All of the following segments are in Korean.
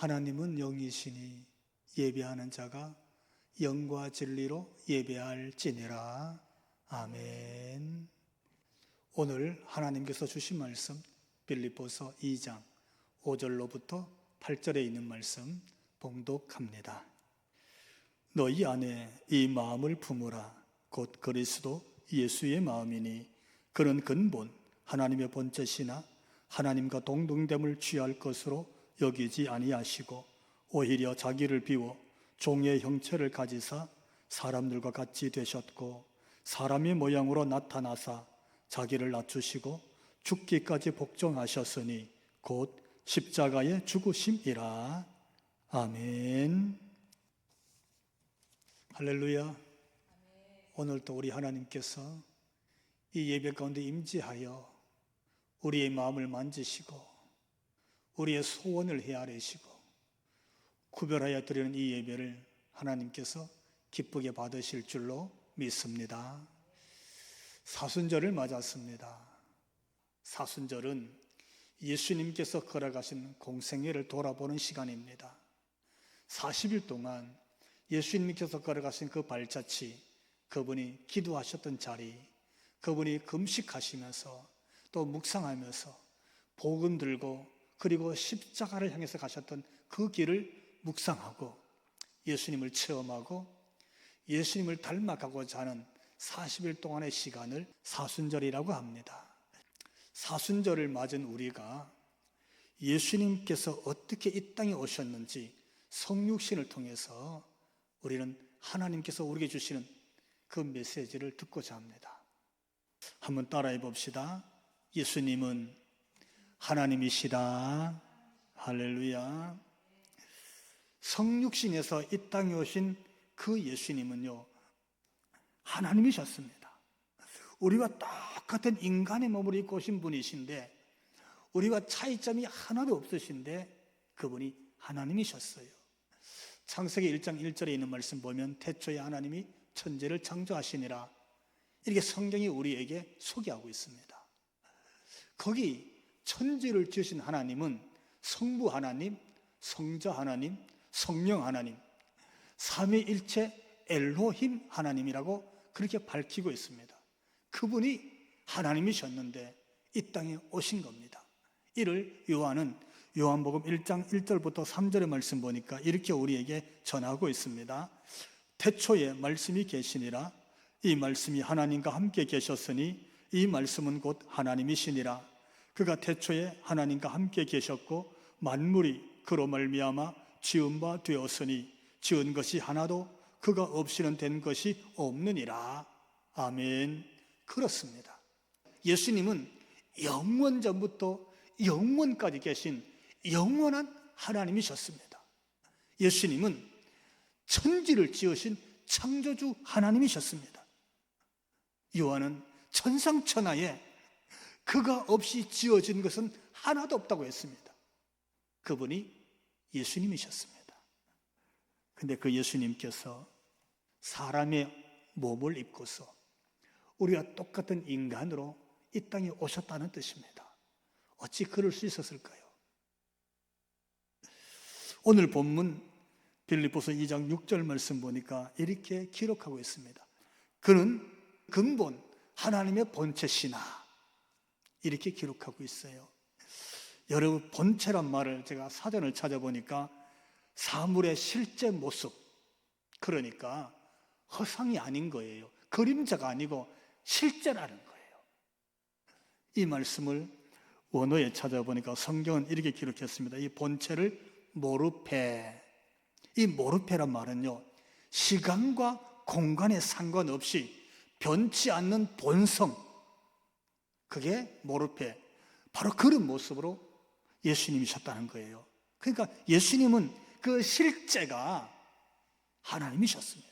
하나님은 영이시니 예배하는 자가 영과 진리로 예배할지니라. 아멘. 오늘 하나님께서 주신 말씀 빌립보서 2장 5절로부터 8절에 있는 말씀 봉독합니다. 너희 안에 이 마음을 품으라. 곧 그리스도 예수의 마음이니 그는 근본 하나님의 본체시나 하나님과 동등됨을 취할 것으로 여기지 아니하시고 오히려 자기를 비워 종의 형체를 가지사 사람들과 같이 되셨고 사람의 모양으로 나타나사 자기를 낮추시고 죽기까지 복종하셨으니 곧 십자가의 죽으심이라. 아멘. 할렐루야. 오늘도 우리 하나님께서 이 예배 가운데 임재하여 우리의 마음을 만지시고 우리의 소원을 헤아리시고 구별하여 드리는 이 예배를 하나님께서 기쁘게 받으실 줄로 믿습니다. 사순절을 맞았습니다. 사순절은 예수님께서 걸어가신 공생애를 돌아보는 시간입니다. 40일 동안 예수님께서 걸어가신 그 발자취, 그분이 기도하셨던 자리, 그분이 금식하시면서 또 묵상하면서 복음 들고 그리고 십자가를 향해서 가셨던 그 길을 묵상하고 예수님을 체험하고 예수님을 닮아가고자 하는 40일 동안의 시간을 사순절이라고 합니다. 사순절을 맞은 우리가 예수님께서 어떻게 이 땅에 오셨는지 성육신을 통해서 우리는 하나님께서 우리에게 주시는 그 메시지를 듣고자 합니다. 한번 따라해 봅시다. 예수님은 하나님이시다. 할렐루야. 성육신에서 이 땅에 오신 그 예수님은요, 하나님이셨습니다. 우리와 똑같은 인간의 몸을 입고 오신 분이신데 우리와 차이점이 하나도 없으신데 그분이 하나님이셨어요. 창세기 1장 1절에 있는 말씀 보면 태초에 하나님이 천지를 창조하시니라, 이렇게 성경이 우리에게 소개하고 있습니다. 거기 천지를 지으신 하나님은 성부 하나님, 성자 하나님, 성령 하나님, 삼위일체 엘로힘 하나님이라고 그렇게 밝히고 있습니다. 그분이 하나님이셨는데 이 땅에 오신 겁니다. 이를 요한은 요한복음 1장 1절부터 3절의 말씀 보니까 이렇게 우리에게 전하고 있습니다. 태초에 말씀이 계시니라. 이 말씀이 하나님과 함께 계셨으니 이 말씀은 곧 하나님이시니라. 그가 태초에 하나님과 함께 계셨고 만물이 그로 말미암아 지은 바 되었으니 지은 것이 하나도 그가 없이는 된 것이 없느니라. 아멘. 그렇습니다. 예수님은 영원 전부터 영원까지 계신 영원한 하나님이셨습니다. 예수님은 천지를 지으신 창조주 하나님이셨습니다. 요한은 천상천하에 그가 없이 지어진 것은 하나도 없다고 했습니다. 그분이 예수님이셨습니다. 근데 그 예수님께서 사람의 몸을 입고서 우리와 똑같은 인간으로 이 땅에 오셨다는 뜻입니다. 어찌 그럴 수 있었을까요? 오늘 본문 빌립보서 2장 6절 말씀 보니까 이렇게 기록하고 있습니다. 그는 근본 하나님의 본체시나, 이렇게 기록하고 있어요. 여러분, 본체란 말을 제가 사전을 찾아보니까 사물의 실제 모습, 그러니까 허상이 아닌 거예요. 그림자가 아니고 실제라는 거예요. 이 말씀을 원어에 찾아보니까 성경은 이렇게 기록했습니다. 이 본체를 모르페, 이 모르페란 말은요, 시간과 공간에 상관없이 변치 않는 본성, 그게 모르페, 바로 그런 모습으로 예수님이셨다는 거예요. 그러니까 예수님은 그 실제가 하나님이셨습니다.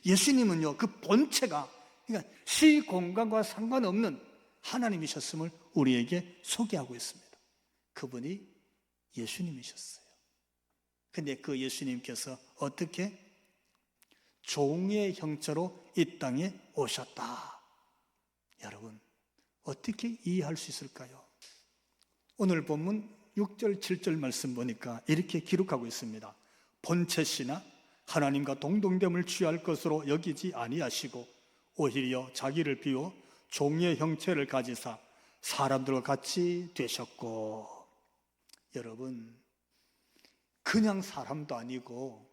예수님은요, 그 본체가, 그러니까 시 공간과 상관없는 하나님이셨음을 우리에게 소개하고 있습니다. 그분이 예수님이셨어요. 근데 그 예수님께서 어떻게 종의 형체로 이 땅에 오셨다. 여러분, 어떻게 이해할 수 있을까요? 오늘 본문 6절, 7절 말씀 보니까 이렇게 기록하고 있습니다. 본체시나 하나님과 동등됨을 취할 것으로 여기지 아니하시고 오히려 자기를 비워 종의 형체를 가지사 사람들과 같이 되셨고. 여러분, 그냥 사람도 아니고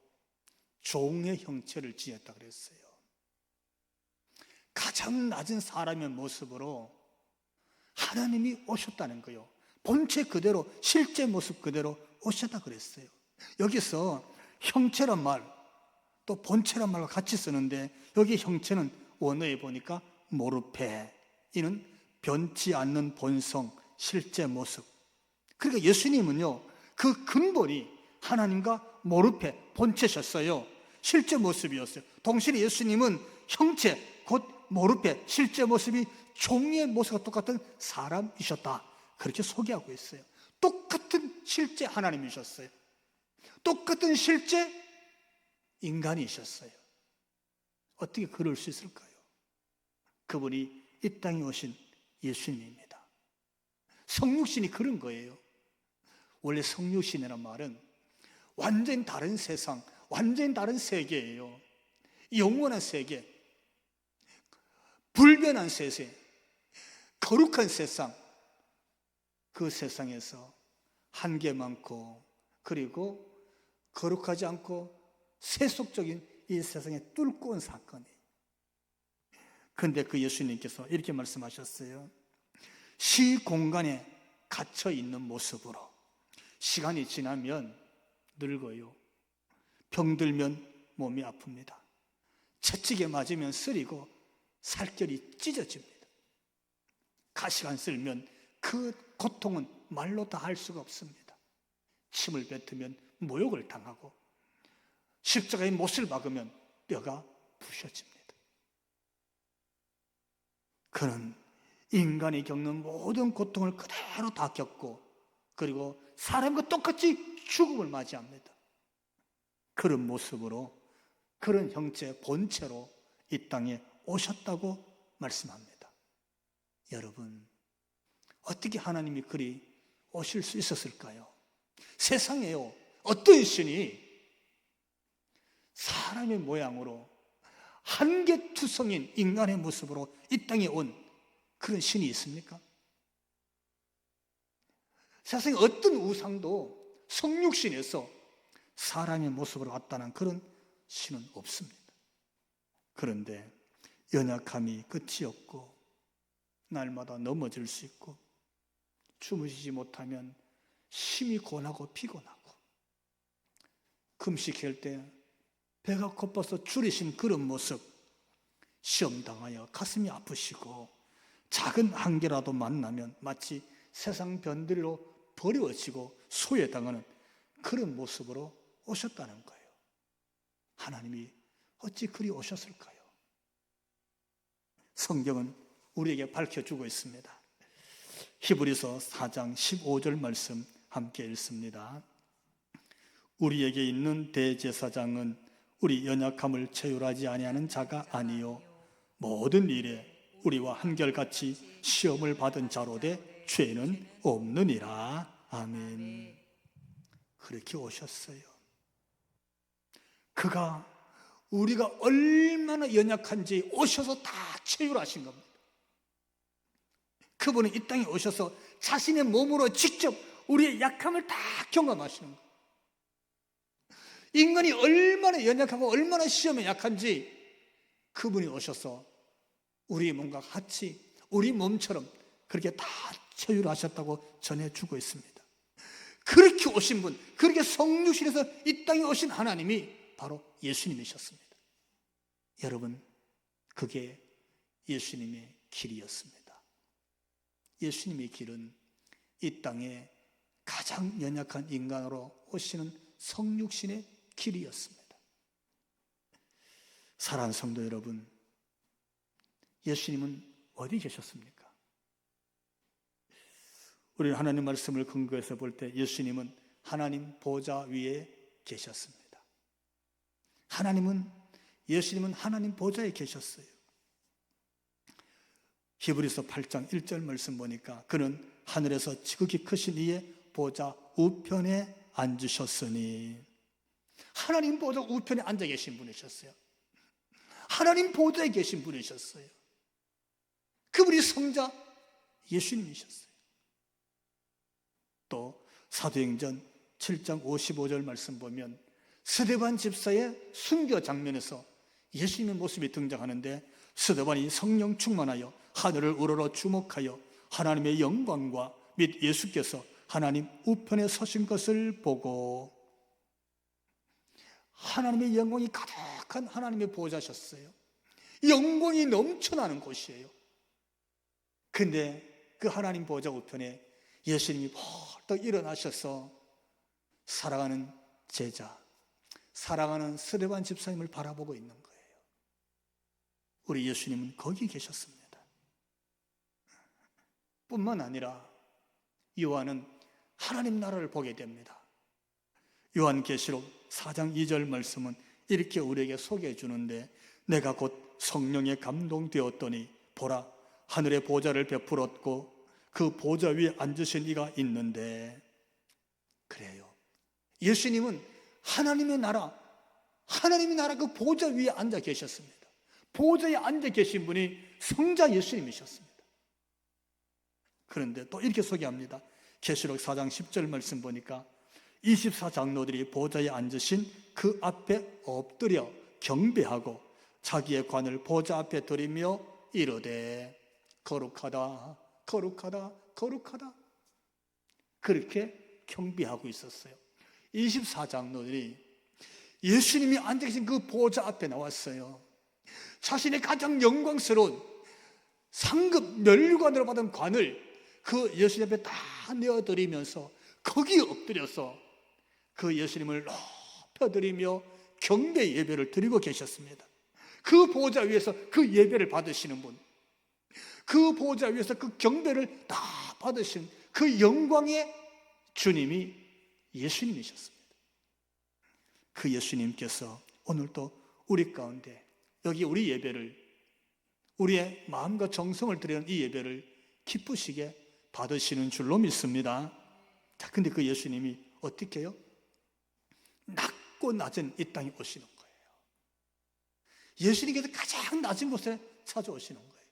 종의 형체를 지녔다 그랬어요. 가장 낮은 사람의 모습으로 하나님이 오셨다는 거예요. 본체 그대로, 실제 모습 그대로 오셨다 그랬어요. 여기서 형체란 말, 또 본체란 말과 같이 쓰는데, 여기 형체는 원어에 보니까 모르페, 이는 변치 않는 본성, 실제 모습. 그러니까 예수님은요, 그 근본이 하나님과 모르페, 본체셨어요. 실제 모습이었어요. 동시에 예수님은 형체, 곧 모르페, 실제 모습이 종의 모습과 똑같은 사람이셨다, 그렇게 소개하고 있어요. 똑같은 실제 하나님이셨어요. 똑같은 실제 인간이셨어요. 어떻게 그럴 수 있을까요? 그분이 이 땅에 오신 예수님입니다. 성육신이 그런 거예요. 원래 성육신이라는 말은 완전히 다른 세상, 완전히 다른 세계예요. 영원한 세계, 불변한 세계, 거룩한 세상, 그 세상에서 한계 많고 그리고 거룩하지 않고 세속적인 이 세상에 뚫고 온 사건이. 그런데 그 예수님께서 이렇게 말씀하셨어요. 시공간에 갇혀 있는 모습으로 시간이 지나면 늙어요. 병들면 몸이 아픕니다. 채찍에 맞으면 쓰리고 살결이 찢어집니다. 가시관 쓸면 그 고통은 말로 다 할 수가 없습니다. 침을 뱉으면 모욕을 당하고 십자가에 못을 박으면 뼈가 부셔집니다. 그는 인간이 겪는 모든 고통을 그대로 다 겪고 그리고 사람과 똑같이 죽음을 맞이합니다. 그런 모습으로, 그런 형체, 본체로 이 땅에 오셨다고 말씀합니다. 여러분, 어떻게 하나님이 그리 오실 수 있었을까요? 세상에요, 어떤 신이 사람의 모양으로 한계투성인 인간의 모습으로 이 땅에 온 그런 신이 있습니까? 세상에 어떤 우상도 성육신에서 사람의 모습으로 왔다는 그런 신은 없습니다. 그런데 연약함이 끝이 없고 날마다 넘어질 수 있고 주무시지 못하면 심히 고나고 피곤하고 금식할 때 배가 고파서 줄이신 그런 모습, 시험당하여 가슴이 아프시고 작은 한계라도 만나면 마치 세상 변들이로 버려지고 소외당하는 그런 모습으로 오셨다는 거예요. 하나님이 어찌 그리 오셨을까요? 성경은 우리에게 밝혀주고 있습니다. 히브리서 4장 15절 말씀 함께 읽습니다. 우리에게 있는 대제사장은 우리 연약함을 체휼하지 아니하는 자가 아니요 모든 일에 우리와 한결같이 시험을 받은 자로되 죄는 없느니라. 아멘. 그렇게 오셨어요. 그가 우리가 얼마나 연약한지 오셔서 다 체휼하신 겁니다. 그분은 이 땅에 오셔서 자신의 몸으로 직접 우리의 약함을 다 경험하시는 거예요. 인간이 얼마나 연약하고 얼마나 시험에 약한지 그분이 오셔서 우리 몸과 같이 우리 몸처럼 그렇게 다 체휼하셨다고 전해주고 있습니다. 그렇게 오신 분, 그렇게 성육신에서 이 땅에 오신 하나님이 바로 예수님이셨습니다. 여러분, 그게 예수님의 길이었습니다. 예수님의 길은 이 땅에 가장 연약한 인간으로 오시는 성육신의 길이었습니다. 사랑하는 성도 여러분, 예수님은 어디 계셨습니까? 우리는 하나님 말씀을 근거해서 볼 때 예수님은 하나님 보좌 위에 계셨습니다. 예수님은 하나님 보좌에 계셨어요. 히브리서 8장 1절 말씀 보니까 그는 하늘에서 지극히 크신 이의 보좌 우편에 앉으셨으니. 하나님 보좌 우편에 앉아 계신 분이셨어요. 하나님 보좌에 계신 분이셨어요. 그분이 성자 예수님이셨어요. 또 사도행전 7장 55절 말씀 보면 스데반 집사의 순교 장면에서 예수님의 모습이 등장하는데, 스데반이 성령 충만하여 하늘을 우러러 주목하여 하나님의 영광과 및 예수께서 하나님 우편에 서신 것을 보고, 하나님의 영광이 가득한 하나님의 보좌셨어요. 영광이 넘쳐나는 곳이에요. 근데 그 하나님 보좌 우편에 예수님이 벌떡 일어나셔서 사랑하는 제자, 사랑하는 스데반 집사님을 바라보고 있는 거예요. 우리 예수님은 거기 계셨습니다. 뿐만 아니라 요한은 하나님 나라를 보게 됩니다. 요한계시록 4장 2절 말씀은 이렇게 우리에게 소개해 주는데, 내가 곧 성령에 감동되었더니 보라, 하늘의 보좌를 베풀었고 그 보좌 위에 앉으신 이가 있는데. 그래요, 예수님은 하나님의 나라 그 보좌 위에 앉아 계셨습니다. 보좌에 앉아 계신 분이 성자 예수님이셨습니다. 그런데 또 이렇게 소개합니다. 계시록 4장 10절 말씀 보니까 24장로들이 보좌에 앉으신 그 앞에 엎드려 경배하고 자기의 관을 보좌 앞에 들이며 이르되 거룩하다 거룩하다 거룩하다, 그렇게 경배하고 있었어요. 24장로들이 예수님이 앉아 계신 그 보좌 앞에 나왔어요. 자신의 가장 영광스러운 상급 면류관으로 받은 관을 그 예수님 앞에 다 내어드리면서 거기에 엎드려서 그 예수님을 높여드리며 경배 예배를 드리고 계셨습니다. 그 보좌 위에서 그 예배를 받으시는 분, 그 보좌 위에서 그 경배를 다 받으신 그 영광의 주님이 예수님이셨습니다. 그 예수님께서 오늘도 우리 가운데 여기 우리 예배를, 우리의 마음과 정성을 드리는 이 예배를 기쁘시게 받으시는 줄로 믿습니다. 자, 근데 그 예수님이 어떻게 해요? 낮고 낮은 이 땅에 오시는 거예요. 예수님께서 가장 낮은 곳에 찾아오시는 거예요.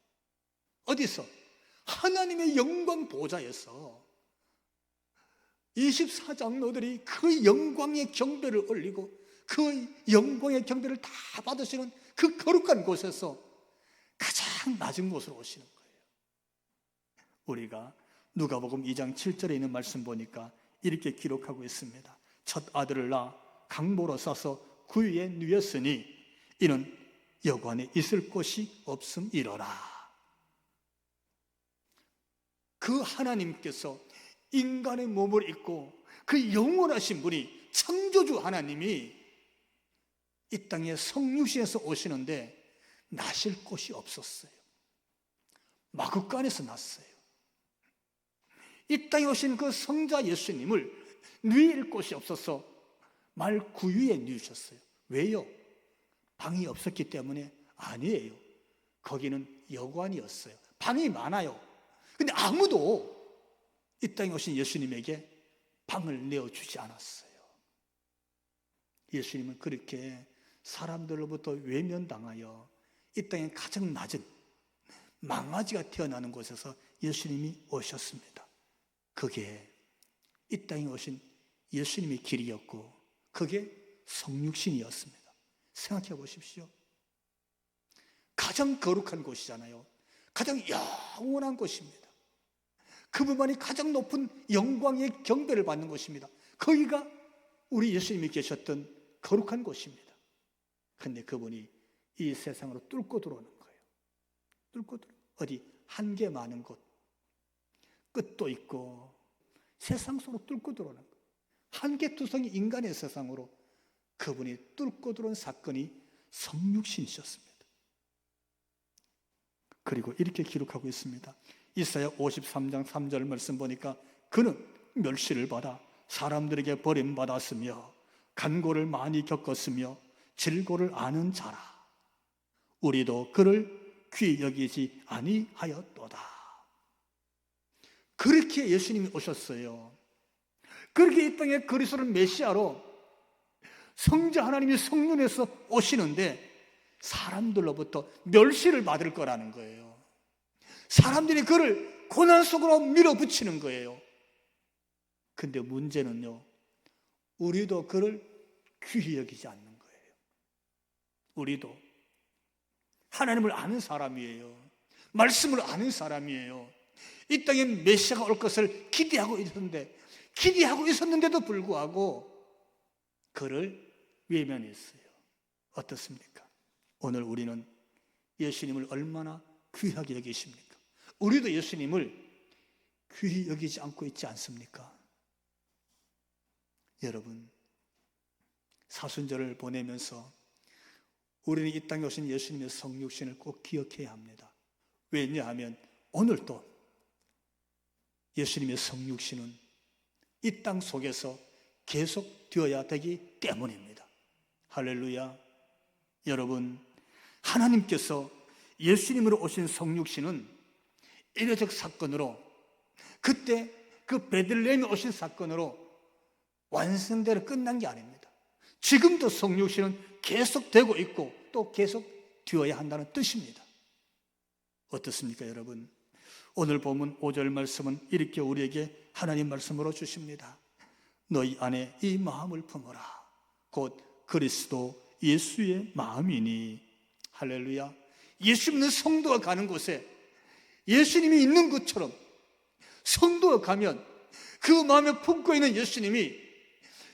어디서? 하나님의 영광 보좌에서 24장로들이 그 영광의 경배를 올리고 그 영광의 경배를 다 받으시는 그 거룩한 곳에서 가장 낮은 곳으로 오시는 거예요. 우리가 누가복음 2장 7절에 있는 말씀 보니까 이렇게 기록하고 있습니다. 첫 아들을 낳아 강보로 싸서 구유에 누였으니 이는 여관에 있을 곳이 없음이러라. 그 하나님께서 인간의 몸을 입고 그 영원하신 분이, 창조주 하나님이 이 땅에 성육신에서 오시는데 나실 곳이 없었어요. 마구간에서 났어요. 이 땅에 오신 그 성자 예수님을 누일 곳이 없어서 말 구유에 누우셨어요. 왜요? 방이 없었기 때문에? 아니에요. 거기는 여관이었어요. 방이 많아요. 근데 아무도 이 땅에 오신 예수님에게 방을 내어주지 않았어요. 예수님은 그렇게 사람들로부터 외면당하여 이 땅에 가장 낮은 망아지가 태어나는 곳에서 예수님이 오셨습니다. 그게 이 땅에 오신 예수님의 길이었고 그게 성육신이었습니다. 생각해 보십시오. 가장 거룩한 곳이잖아요. 가장 영원한 곳입니다. 그분만이 가장 높은 영광의 경배를 받는 곳입니다. 거기가 우리 예수님이 계셨던 거룩한 곳입니다. 그런데 그분이 이 세상으로 뚫고 들어오는 거예요. 뚫고 들어. 어디 한계 많은 곳, 끝도 있고 세상 속으로 뚫고 들어오는 거예요. 한계투성이 인간의 세상으로 그분이 뚫고 들어온 사건이 성육신이셨습니다. 그리고 이렇게 기록하고 있습니다. 이사야 53장 3절 말씀 보니까 그는 멸시를 받아 사람들에게 버림받았으며 간고를 많이 겪었으며 질고를 아는 자라. 우리도 그를 귀히 여기지 아니하였도다. 그렇게 예수님이 오셨어요. 그렇게 이 땅에 그리스도를 메시아로 성자 하나님이 성륜에서 오시는데 사람들로부터 멸시를 받을 거라는 거예요. 사람들이 그를 고난 속으로 밀어붙이는 거예요. 근데 문제는요, 우리도 그를 귀히 여기지 않는 거예요. 우리도 하나님을 아는 사람이에요. 말씀을 아는 사람이에요. 이 땅에 메시아가 올 것을 기대하고 있었는데도 불구하고 그를 외면했어요. 어떻습니까? 오늘 우리는 예수님을 얼마나 귀하게 여기십니까? 우리도 예수님을 귀히 여기지 않고 있지 않습니까? 여러분, 사순절을 보내면서 우리는 이 땅에 오신 예수님의 성육신을 꼭 기억해야 합니다. 왜냐하면 오늘도 예수님의 성육신은 이 땅 속에서 계속 되어야 되기 때문입니다. 할렐루야. 여러분, 하나님께서 예수님으로 오신 성육신은 인외적 사건으로, 그때 그 베들레헴에 오신 사건으로 완성되어 끝난 게 아닙니다. 지금도 성육신은 계속되고 있고 또 계속 되어야 한다는 뜻입니다. 어떻습니까, 여러분? 오늘 본문 5절 말씀은 이렇게 우리에게 하나님 말씀으로 주십니다. 너희 안에 이 마음을 품어라. 곧 그리스도 예수의 마음이니. 할렐루야. 예수 믿는 성도가 가는 곳에 예수님이 있는 것처럼 성도가 가면 그 마음에 품고 있는 예수님이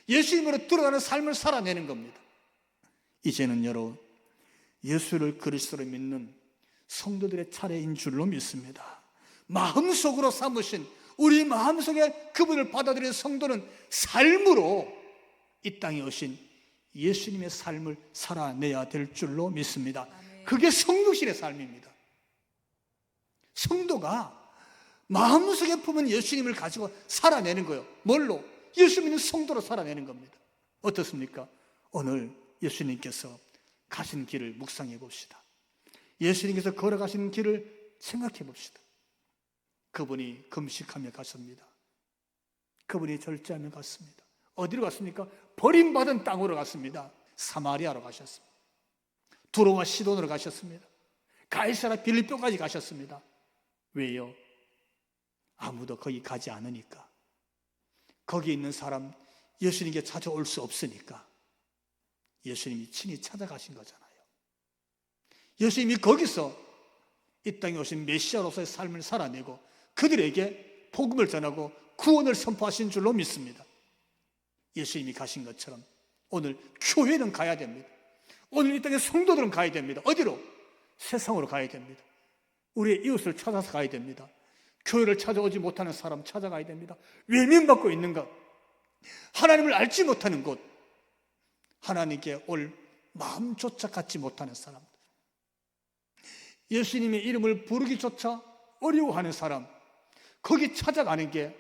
예수님으로 들어가는 삶을 살아내는 겁니다. 이제는 여러분, 예수를 그리스도로 믿는 성도들의 차례인 줄로 믿습니다. 마음속으로 삼으신, 우리 마음속에 그분을 받아들이는 성도는 삶으로 이 땅에 오신 예수님의 삶을 살아내야 될 줄로 믿습니다. 그게 성육신의 삶입니다. 성도가 마음속에 품은 예수님을 가지고 살아내는 거예요. 뭘로? 예수 믿는 성도로 살아내는 겁니다. 어떻습니까? 오늘 예수님께서 가신 길을 묵상해 봅시다. 예수님께서 걸어가시는 길을 생각해 봅시다. 그분이 금식하며 가십니다. 그분이 절제하며 갔습니다. 어디로 갔습니까? 버림받은 땅으로 갔습니다. 사마리아로 가셨습니다. 두로와 시돈으로 가셨습니다. 가이사라 빌립보까지 가셨습니다. 왜요? 아무도 거기 가지 않으니까. 거기 있는 사람 예수님께 찾아올 수 없으니까 예수님이 친히 찾아가신 거잖아요. 예수님이 거기서 이 땅에 오신 메시아로서의 삶을 살아내고 그들에게 복음을 전하고 구원을 선포하신 줄로 믿습니다. 예수님이 가신 것처럼 오늘 교회는 가야 됩니다. 오늘 이 땅에 성도들은 가야 됩니다. 어디로? 세상으로 가야 됩니다. 우리의 이웃을 찾아서 가야 됩니다. 교회를 찾아오지 못하는 사람 찾아가야 됩니다. 외면받고 있는 것, 하나님을 알지 못하는 곳, 하나님께 올 마음조차 갖지 못하는 사람들, 예수님의 이름을 부르기조차 어려워하는 사람, 거기 찾아가는 게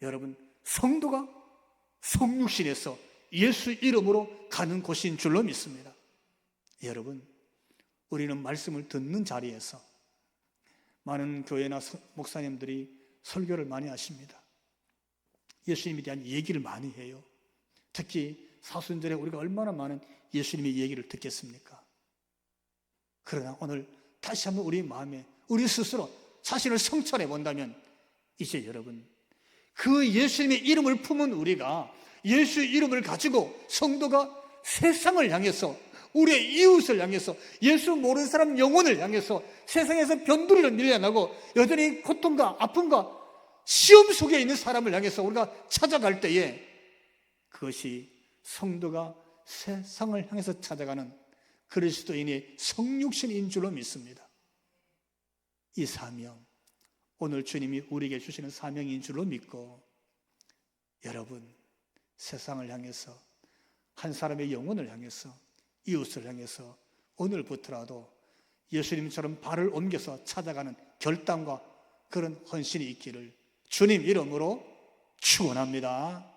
여러분 성도가 성육신에서 예수 이름으로 가는 곳인 줄로 믿습니다. 여러분, 우리는 말씀을 듣는 자리에서 많은 교회나 목사님들이 설교를 많이 하십니다. 예수님에 대한 얘기를 많이 해요. 특히 사순절에 우리가 얼마나 많은 예수님의 얘기를 듣겠습니까? 그러나 오늘 다시 한번 우리 마음에 우리 스스로 자신을 성찰해 본다면 이제 여러분, 그 예수님의 이름을 품은 우리가 예수 이름을 가지고 성도가 세상을 향해서, 우리의 이웃을 향해서, 예수 모르는 사람 영혼을 향해서 세상에서 변두리를 밀려나고 여전히 고통과 아픔과 시험 속에 있는 사람을 향해서 우리가 찾아갈 때에 그것이 성도가 세상을 향해서 찾아가는 그리스도인의 성육신인 줄로 믿습니다. 이 사명, 오늘 주님이 우리에게 주시는 사명인 줄로 믿고, 여러분 세상을 향해서, 한 사람의 영혼을 향해서, 이웃을 향해서 오늘부터라도 예수님처럼 발을 옮겨서 찾아가는 결단과 그런 헌신이 있기를 주님 이름으로 축원합니다.